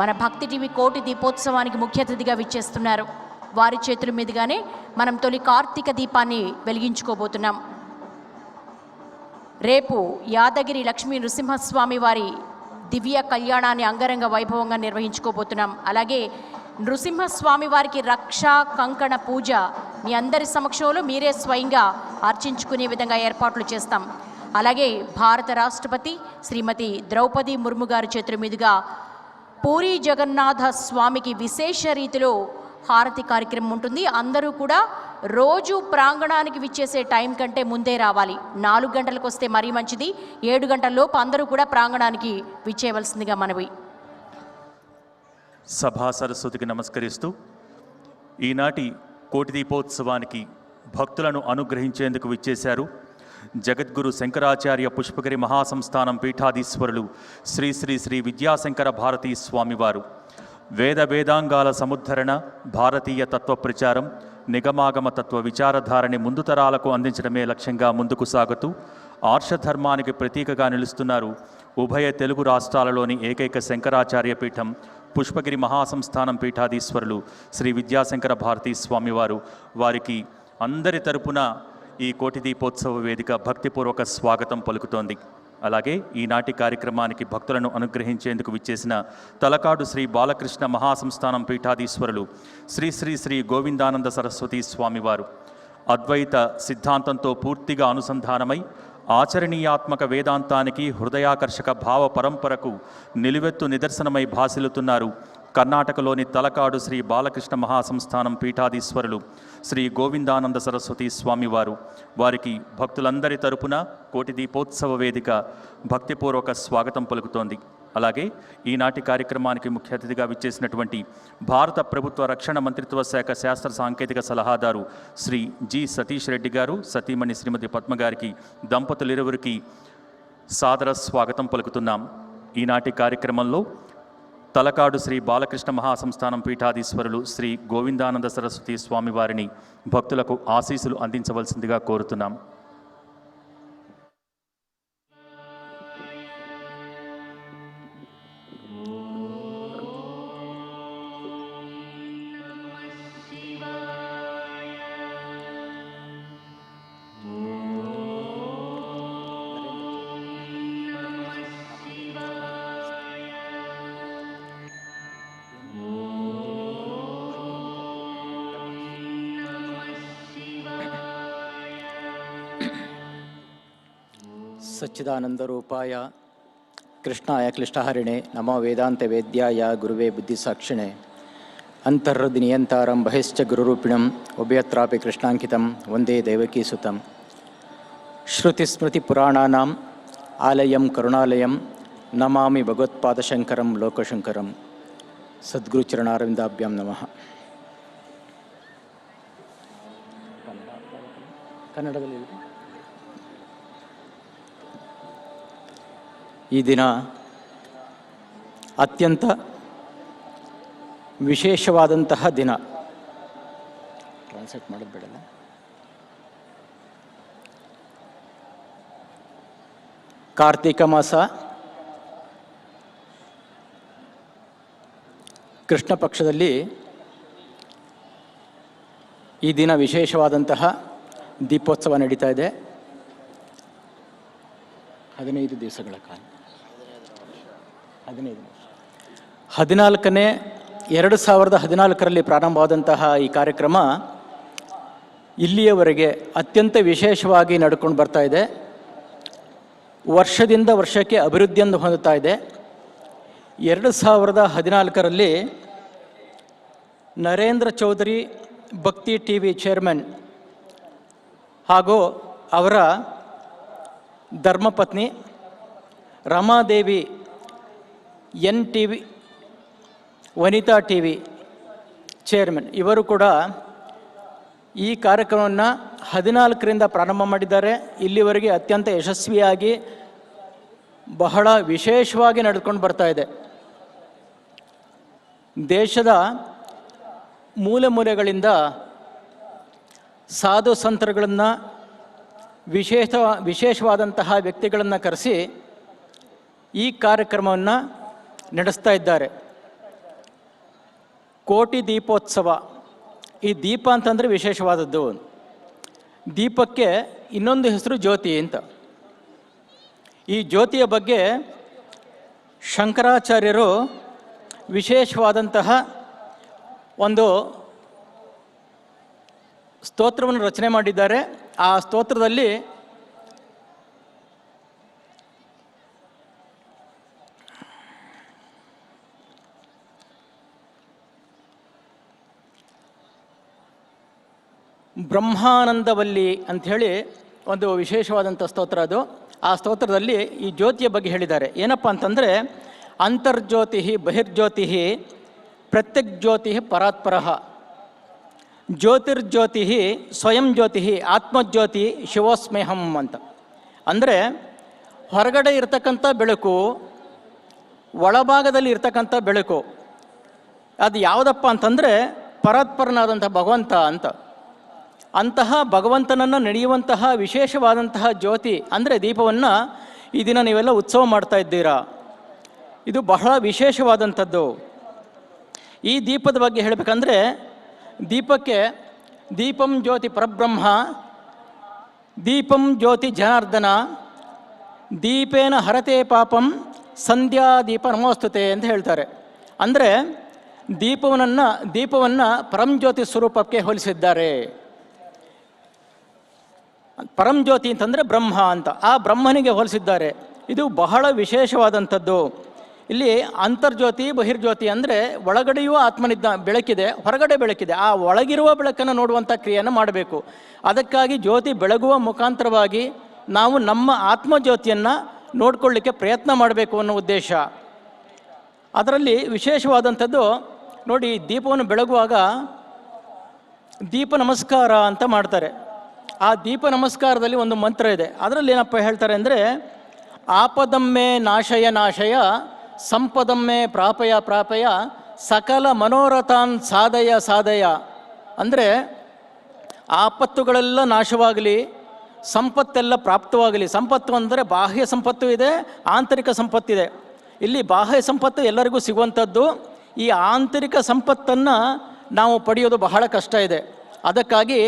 మన భక్తి టీవీ కోటి దీపోత్సవానికి ముఖ్య అతిథిగా విచ్చేస్తున్నారు. వారి చేతుల మీదుగానే మనం తొలి కార్తీక దీపాన్ని వెలిగించుకోబోతున్నాం. రేపు యాదగిరి లక్ష్మీ నృసింహస్వామి వారి దివ్య కళ్యాణాన్ని అంగరంగ వైభవంగా నిర్వహించుకోబోతున్నాం. అలాగే నృసింహస్వామి వారికి రక్షా కంకణ పూజ మీ అందరి సమక్షంలో మీరే స్వయంగా అర్చించుకునే విధంగా ఏర్పాట్లు చేస్తాం. అలాగే భారత రాష్ట్రపతి శ్రీమతి ద్రౌపది ముర్ము గారి చేతుల మీదుగా పూరీ జగన్నాథ స్వామికి విశేష రీతిలో హారతి కార్యక్రమం ఉంటుంది. అందరూ కూడా రోజు ప్రాంగణానికి విచ్చేసే టైం కంటే ముందే రావాలి. 4 గంటలకు వస్తే మరీ మంచిది. 7 గంటలలోపు అందరూ కూడా ప్రాంగణానికి విచ్చేయవలసిందిగా మనవి. సభా సరస్వతికి నమస్కరిస్తూ ఈనాటి కోటి దీపోత్సవానికి భక్తులను అనుగ్రహించేందుకు విచ్చేశారు జగద్గురు శంకరాచార్య పుష్పగిరి మహాసంస్థానం పీఠాధీశ్వరులు శ్రీ శ్రీ శ్రీ విద్యాశంకర భారతీ స్వామివారు. వేద వేదాంగాల సముద్ధరణ, భారతీయ తత్వ ప్రచారం, నిగమాగమ తత్వ విచారధారని ముందు తరాలకు అందించడమే లక్ష్యంగా ముందుకు సాగుతూ ఆర్షధర్మానికి ప్రతీకగా నిలుస్తున్నారు ఉభయ తెలుగు రాష్ట్రాలలోని ఏకైక శంకరాచార్య పీఠం పుష్పగిరి మహాసంస్థానం పీఠాధీశ్వరులు శ్రీ విద్యాశంకర భారతీ స్వామివారు. వారికి అందరి తరపున ఈ కోటి దీపోత్సవ వేదిక భక్తిపూర్వక స్వాగతం పలుకుతోంది. అలాగే ఈనాటి కార్యక్రమానికి భక్తులను అనుగ్రహించేందుకు విచ్చేసిన తలకాడు శ్రీ బాలకృష్ణ మహాసంస్థానం పీఠాధీశ్వరులు శ్రీ శ్రీ శ్రీ గోవిందానంద సరస్వతి స్వామివారు అద్వైత సిద్ధాంతంతో పూర్తిగా అనుసంధానమై ఆచరణీయాత్మక వేదాంతానికి, హృదయాకర్షక భావ పరంపరకు నిలువెత్తు నిదర్శనమై భాసిల్లుతున్నారు కర్ణాటకలోని తలకాడు శ్రీ బాలకృష్ణ మహాసంస్థానం పీఠాధీశ్వరులు శ్రీ గోవిందానంద సరస్వతి స్వామివారు. వారికి భక్తులందరి తరపున కోటి దీపోత్సవ వేదిక భక్తిపూర్వక స్వాగతం పలుకుతోంది. అలాగే ఈనాటి కార్యక్రమానికి ముఖ్య అతిథిగా విచ్చేసినటువంటి భారత ప్రభుత్వ రక్షణ మంత్రిత్వ శాఖ శాస్త్ర సాంకేతిక సలహాదారు శ్రీ జి సతీష్ రెడ్డి గారు, సతీమణి శ్రీమతి పద్మ గారికి, దంపతులిరువురికి సాదర స్వాగతం పలుకుతున్నాం. ఈనాటి కార్యక్రమంలో తలకాడు శ్రీ బాలకృష్ణ మహాసంస్థానం పీఠాధీశ్వరులు శ్రీ గోవిందానంద సరస్వతి స్వామివారిని భక్తులకు ఆశీస్సులు అందించవలసిందిగా కోరుతున్నాం. सच्चिदानंदरूपाय कृष्णाय क्लिष्टहरिणे नमो वेदांत वेद्याय गुरुवे बुद्धिसाक्षिणे अंतर्हृदि नियंतारं बहिश्च गुरुरूपिणं उभयत्रापि कृष्णांकितं वंदे देवकीसुतं श्रुतिस्मृतिपुराणानाम् आलयं करुणालयं नमामि भगवत्पादशंकरं लोकशंकरं सद्गुरुचरणारविंदाभ्यां नमः. कन्नडदल्लि ಈ ದಿನ ಅತ್ಯಂತ ವಿಶೇಷವಾದಂತಹ ದಿನ. ಟ್ರಾನ್ಸ್ಲೇಟ್ ಮಾಡೋದು ಬೇಡಲ್ಲ. ಕಾರ್ತಿಕ ಮಾಸ ಕೃಷ್ಣ ಪಕ್ಷದಲ್ಲಿ ಈ ದಿನ ವಿಶೇಷವಾದಂತಹ ದೀಪೋತ್ಸವ ನಡೀತಾ ಇದೆ. 15 ದಿವಸಗಳ ಕಾಲ, 14ನೇ 2014ರಲ್ಲಿ ಪ್ರಾರಂಭವಾದಂತಹ ಈ ಕಾರ್ಯಕ್ರಮ ಇಲ್ಲಿಯವರೆಗೆ ಅತ್ಯಂತ ವಿಶೇಷವಾಗಿ ನಡ್ಕೊಂಡು ಬರ್ತಾ ಇದೆ. ವರ್ಷದಿಂದ ವರ್ಷಕ್ಕೆ ಅಭಿವೃದ್ಧಿಯನ್ನು ಹೊಂದುತ್ತಾ ಇದೆ. 2014ರಲ್ಲಿ ನರೇಂದ್ರ ಚೌಧರಿ ಭಕ್ತಿ ಟಿವಿ ಚೇರ್ಮನ್ ಹಾಗೂ ಅವರ ಧರ್ಮಪತ್ನಿ ರಮಾದೇವಿ NTV ವನಿತಾ ಟಿವಿ ಚೇರ್ಮನ್ ಇವರು ಕೂಡ ಈ ಕಾರ್ಯಕ್ರಮವನ್ನು 14ರಿಂದ ಪ್ರಾರಂಭ ಮಾಡಿದ್ದಾರೆ. ಇಲ್ಲಿವರೆಗೆ ಅತ್ಯಂತ ಯಶಸ್ವಿಯಾಗಿ ಬಹಳ ವಿಶೇಷವಾಗಿ ನಡೆದುಕೊಂಡು ಬರ್ತಾ ಇದೆ. ದೇಶದ ಮೂಲೆ ಮೂಲೆಗಳಿಂದ ಸಾಧು ಸಂತರುಗಳನ್ನು ವಿಶೇಷವಾದಂತಹ ವ್ಯಕ್ತಿಗಳನ್ನು ಕರೆಸಿ ಈ ಕಾರ್ಯಕ್ರಮವನ್ನು ನಡೆಸ್ತಾ ಇದ್ದಾರೆ. ಕೋಟಿ ದೀಪೋತ್ಸವ. ಈ ದೀಪ ಅಂತಂದರೆ ವಿಶೇಷವಾದದ್ದು. ದೀಪಕ್ಕೆ ಇನ್ನೊಂದು ಹೆಸರು ಜ್ಯೋತಿ ಅಂತ. ಈ ಜ್ಯೋತಿಯ ಬಗ್ಗೆ ಶಂಕರಾಚಾರ್ಯರು ವಿಶೇಷವಾದಂತಹ ಒಂದು ಸ್ತೋತ್ರವನ್ನು ರಚನೆ ಮಾಡಿದ್ದಾರೆ. ಆ ಸ್ತೋತ್ರದಲ್ಲಿ ಬ್ರಹ್ಮಾನಂದವಲ್ಲಿ ಅಂಥೇಳಿ ಒಂದು ವಿಶೇಷವಾದಂಥ ಸ್ತೋತ್ರ ಅದು. ಆ ಸ್ತೋತ್ರದಲ್ಲಿ ಈ ಜ್ಯೋತಿಯ ಬಗ್ಗೆ ಹೇಳಿದ್ದಾರೆ. ಏನಪ್ಪ ಅಂತಂದರೆ, ಅಂತರ್ಜ್ಯೋತಿ ಬಹಿರ್ಜ್ಯೋತಿ ಪ್ರತ್ಯಗ್ಜ್ಯೋತಿ ಪರಾತ್ಪರಃ, ಜ್ಯೋತಿರ್ಜ್ಯೋತಿ ಸ್ವಯಂ ಜ್ಯೋತಿ ಆತ್ಮಜ್ಯೋತಿ ಶಿವೋಸ್ಮ್ಯಹಂ ಅಂತ. ಅಂದರೆ ಹೊರಗಡೆ ಇರ್ತಕ್ಕಂಥ ಬೆಳಕು, ಒಳಭಾಗದಲ್ಲಿ ಇರ್ತಕ್ಕಂಥ ಬೆಳಕು, ಅದು ಯಾವುದಪ್ಪ ಅಂತಂದರೆ ಪರಾತ್ಪರನಾದಂಥ ಭಗವಂತ ಅಂತ. ಅಂತಹ ಭಗವಂತನನ್ನು ನಡೆಯುವಂತಹ ವಿಶೇಷವಾದಂತಹ ಜ್ಯೋತಿ ಅಂದರೆ ದೀಪವನ್ನು ಈ ದಿನ ನೀವೆಲ್ಲ ಉತ್ಸವ ಮಾಡ್ತಾ ಇದ್ದೀರಾ. ಇದು ಬಹಳ ವಿಶೇಷವಾದಂಥದ್ದು. ಈ ದೀಪದ ಬಗ್ಗೆ ಹೇಳಬೇಕಂದ್ರೆ, ದೀಪಕ್ಕೆ ದೀಪಂ ಜ್ಯೋತಿ ಪರಬ್ರಹ್ಮ, ದೀಪಂ ಜ್ಯೋತಿ ಜನಾರ್ದನ, ದೀಪೇನ ಹರತೆ ಪಾಪಂ, ಸಂಧ್ಯಾ ದೀಪ ನಮೋಸ್ತುತೆ ಅಂತ ಹೇಳ್ತಾರೆ. ಅಂದರೆ ದೀಪವನ್ನು ಪರಂಜ್ಯೋತಿ ಸ್ವರೂಪಕ್ಕೆ ಹೋಲಿಸಿದ್ದಾರೆ. ಪರಂಜ್ಯೋತಿ ಅಂತಂದರೆ ಬ್ರಹ್ಮ ಅಂತ, ಆ ಬ್ರಹ್ಮನಿಗೆ ಹೋಲಿಸಿದ್ದಾರೆ. ಇದು ಬಹಳ ವಿಶೇಷವಾದಂಥದ್ದು. ಇಲ್ಲಿ ಅಂತರ್ಜ್ಯೋತಿ ಬಹಿರ್ಜ್ಯೋತಿ ಅಂದರೆ ಒಳಗಡೆಯೂ ಆತ್ಮನಿದ್ದ ಬೆಳಕಿದೆ, ಹೊರಗಡೆ ಬೆಳಕಿದೆ. ಆ ಒಳಗಿರುವ ಬೆಳಕನ್ನು ನೋಡುವಂಥ ಕ್ರಿಯೆಯನ್ನು ಮಾಡಬೇಕು. ಅದಕ್ಕಾಗಿ ಜ್ಯೋತಿ ಬೆಳಗುವ ಮುಖಾಂತರವಾಗಿ ನಾವು ನಮ್ಮ ಆತ್ಮಜ್ಯೋತಿಯನ್ನು ನೋಡಿಕೊಳ್ಳಿಕ್ಕೆ ಪ್ರಯತ್ನ ಮಾಡಬೇಕು ಅನ್ನೋ ಉದ್ದೇಶ. ಅದರಲ್ಲಿ ವಿಶೇಷವಾದಂಥದ್ದು ನೋಡಿ, ದೀಪವನ್ನು ಬೆಳಗುವಾಗ ದೀಪ ನಮಸ್ಕಾರ ಅಂತ ಮಾಡ್ತಾರೆ. ಆ ದೀಪ ನಮಸ್ಕಾರದಲ್ಲಿ ಒಂದು ಮಂತ್ರ ಇದೆ. ಅದರಲ್ಲಿ ಏನಪ್ಪ ಹೇಳ್ತಾರೆ ಅಂದರೆ, ಆಪದಮ್ಮೆ ನಾಶಯ ನಾಶಯ, ಸಂಪದಮ್ಮೆ ಪ್ರಾಪಯ ಪ್ರಾಪಯ, ಸಕಲ ಮನೋರಥಾನ್ ಸಾಧಯ ಸಾಧಯ. ಅಂದರೆ ಆಪತ್ತುಗಳೆಲ್ಲ ನಾಶವಾಗಲಿ, ಸಂಪತ್ತೆಲ್ಲ ಪ್ರಾಪ್ತವಾಗಲಿ. ಸಂಪತ್ತು ಅಂದರೆ ಬಾಹ್ಯ ಸಂಪತ್ತು ಇದೆ, ಆಂತರಿಕ ಸಂಪತ್ತಿದೆ. ಇಲ್ಲಿ ಬಾಹ್ಯ ಸಂಪತ್ತು ಎಲ್ಲರಿಗೂ ಸಿಗುವಂಥದ್ದು. ಈ ಆಂತರಿಕ ಸಂಪತ್ತನ್ನು ನಾವು ಪಡೆಯೋದು ಬಹಳ ಕಷ್ಟ ಇದೆ. ಅದಕ್ಕಾಗಿ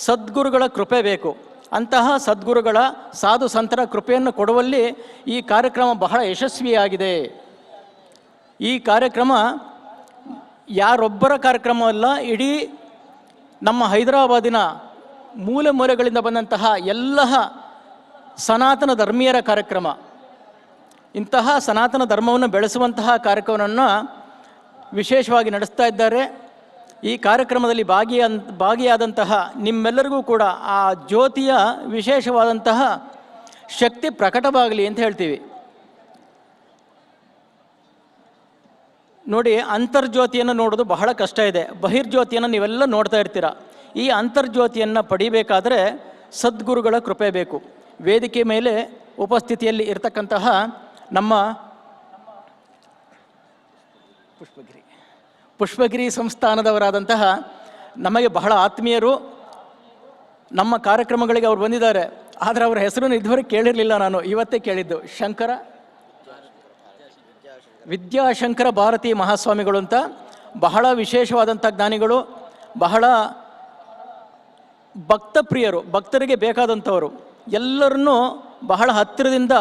ಸದ್ಗುರುಗಳ ಕೃಪೆ ಬೇಕು. ಅಂತಹ ಸದ್ಗುರುಗಳ ಸಾಧು ಸಂತರ ಕೃಪೆಯನ್ನು ಕೊಡುವಲ್ಲಿ ಈ ಕಾರ್ಯಕ್ರಮ ಬಹಳ ಯಶಸ್ವಿಯಾಗಿದೆ. ಈ ಕಾರ್ಯಕ್ರಮ ಯಾರೊಬ್ಬರ ಕಾರ್ಯಕ್ರಮವಲ್ಲ, ಇಡೀ ನಮ್ಮ ಹೈದರಾಬಾದಿನ ಮೂಲೆ ಮೂಲೆಗಳಿಂದ ಬಂದಂತಹ ಎಲ್ಲ ಸನಾತನ ಧರ್ಮೀಯರ ಕಾರ್ಯಕ್ರಮ. ಇಂತಹ ಸನಾತನ ಧರ್ಮವನ್ನು ಬೆಳೆಸುವಂತಹ ಕಾರ್ಯಕ್ರಮವನ್ನು ವಿಶೇಷವಾಗಿ ನಡೆಸ್ತಾ ಇದ್ದಾರೆ. ಈ ಕಾರ್ಯಕ್ರಮದಲ್ಲಿ ಭಾಗಿಯಾದಂತಹ ನಿಮ್ಮೆಲ್ಲರಿಗೂ ಕೂಡ ಆ ಜ್ಯೋತಿಯ ವಿಶೇಷವಾದಂತಹ ಶಕ್ತಿ ಪ್ರಕಟವಾಗಲಿ ಅಂತ ಹೇಳ್ತೀವಿ. ನೋಡಿ, ಅಂತರ್ಜ್ಯೋತಿಯನ್ನು ನೋಡೋದು ಬಹಳ ಕಷ್ಟ ಇದೆ. ಬಹಿರ್ಜ್ಯೋತಿಯನ್ನು ನೀವೆಲ್ಲ ನೋಡ್ತಾ ಇರ್ತೀರ. ಈ ಅಂತರ್ಜ್ಯೋತಿಯನ್ನು ಪಡಿಬೇಕಾದರೆ ಸದ್ಗುರುಗಳ ಕೃಪೆ ಬೇಕು. ವೇದಿಕೆ ಮೇಲೆ ಉಪಸ್ಥಿತಿಯಲ್ಲಿ ಇರತಕ್ಕಂತಹ ನಮ್ಮ ಪುಷ್ಪಗಿರಿ ಸಂಸ್ಥಾನದವರಾದಂತಹ ನಮಗೆ ಬಹಳ ಆತ್ಮೀಯರು. ನಮ್ಮ ಕಾರ್ಯಕ್ರಮಗಳಿಗೆ ಅವರು ಬಂದಿದ್ದಾರೆ. ಆದರೆ ಅವರ ಹೆಸರನ್ನು ಇದುವರೆಗೆ ಕೇಳಿರಲಿಲ್ಲ, ನಾನು ಇವತ್ತೇ ಕೇಳಿದ್ದು. ವಿದ್ಯಾಶಂಕರ ಭಾರತೀ ಮಹಾಸ್ವಾಮಿಗಳು ಅಂತ ಬಹಳ ವಿಶೇಷವಾದಂಥ ಜ್ಞಾನಿಗಳು, ಬಹಳ ಭಕ್ತಪ್ರಿಯರು, ಭಕ್ತರಿಗೆ ಬೇಕಾದಂಥವರು. ಎಲ್ಲರನ್ನೂ ಬಹಳ ಹತ್ತಿರದಿಂದ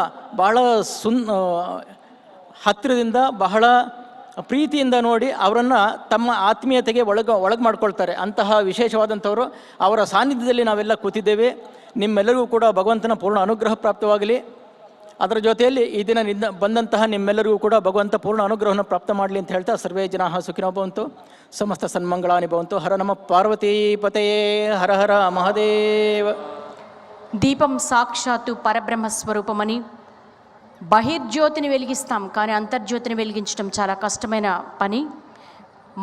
ಬಹಳ ಪ್ರೀತಿಯಿಂದ ನೋಡಿ ಅವರನ್ನು ತಮ್ಮ ಆತ್ಮೀಯತೆಗೆ ಒಳಗೆ ಮಾಡ್ಕೊಳ್ತಾರೆ. ಅಂತಹ ವಿಶೇಷವಾದಂಥವರು. ಅವರ ಸಾನ್ನಿಧ್ಯದಲ್ಲಿ ನಾವೆಲ್ಲ ಕೂತಿದ್ದೇವೆ. ನಿಮ್ಮೆಲ್ಲರಿಗೂ ಕೂಡ ಭಗವಂತನ ಪೂರ್ಣ ಅನುಗ್ರಹ ಪ್ರಾಪ್ತವಾಗಲಿ. ಅದರ ಜೊತೆಯಲ್ಲಿ ಈ ದಿನ ಬಂದಂತಹ ನಿಮ್ಮೆಲ್ಲರಿಗೂ ಕೂಡ ಭಗವಂತ ಪೂರ್ಣ ಅನುಗ್ರಹವನ್ನು ಪ್ರಾಪ್ತ ಮಾಡಲಿ ಅಂತ ಹೇಳ್ತಾ, ಸರ್ವೇ ಜನಾಃ ಸುಖಿನೋ ಭವಂತು, ಸಮಸ್ತ ಸನ್ಮಂಗಳಾನಿ ಭವಂತು. ಹರ ನಮ ಪಾರ್ವತೀಪತಯೇ, ಹರ ಹರ ಮಹಾದೇವ. దీపం సాక్షాత్తు పరబ్రహ్మ స్వరూపమని, బహిర్జ్యోతిని వెలిగిస్తాం కానీ అంతర్జ్యోతిని వెలిగించడం చాలా కష్టమైన పని.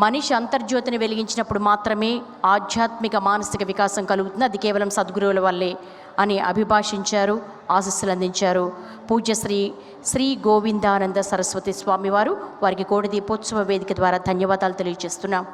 మనిషి అంతర్జ్యోతిని వెలిగించినప్పుడు మాత్రమే ఆధ్యాత్మిక మానసిక వికాసం కలుగుతుంది. అది కేవలం సద్గురువుల వల్లే అని అభిభాషించారు, ఆశీస్సులు అందించారు పూజ్య శ్రీ గోవిందానంద సరస్వతి స్వామివారు. వారికి కోటి దీపోత్సవ వేదిక ద్వారా ధన్యవాదాలు తెలియజేస్తున్నాం.